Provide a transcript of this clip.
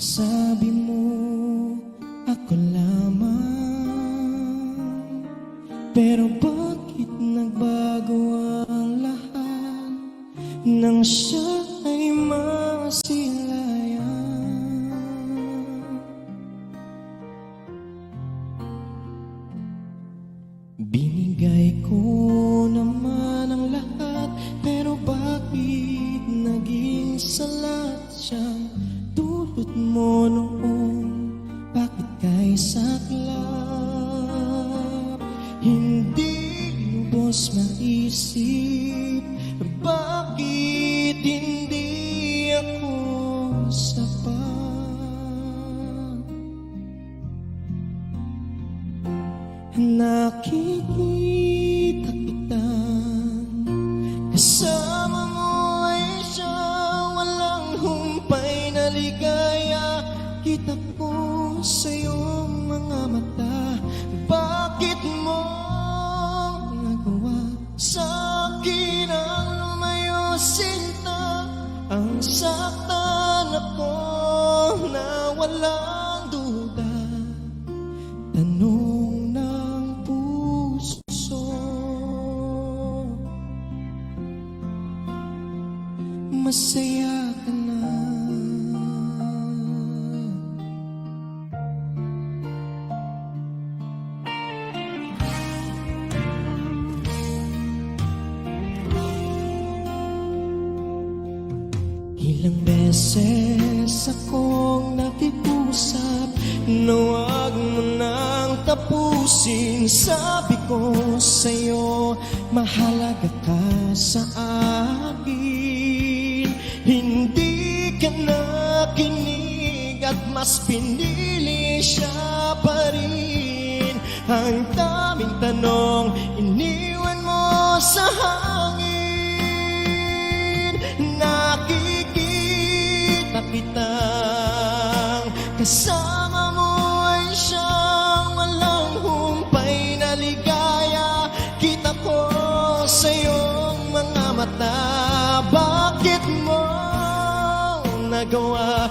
Sabi mo ako lamang, pero bakit nagbago ang lahat nang siya ay masilayan? Binigay ko naman ang lahat, pero bakit naging salat siyang dulot mo noon? Bakit kay saklap hindi lubos maisip? Bakit hindi ako sapat? Nakikita kita, kasama mo ay siya, walang humpay na ligaya. Kita ko sa iyong mga mata, bakit mo nagawa sa akin ang lumayo, sinta? Ang saktan ako na walang duda, tanong ng puso, masaya ka na? Ilang beses akong nakikusap na wag mo nang tapusin. Sabi ko sa'yo, mahalaga ka sa akin. Hindi ka nakinig at mas pinili siya pa rin. Ang daming tanong iniwan mo sa hangin. Nakikita kitang kasama mo ay siyang walang humpay na ligaya. Kita ko sa iyong mga mata, bakit mo nagawa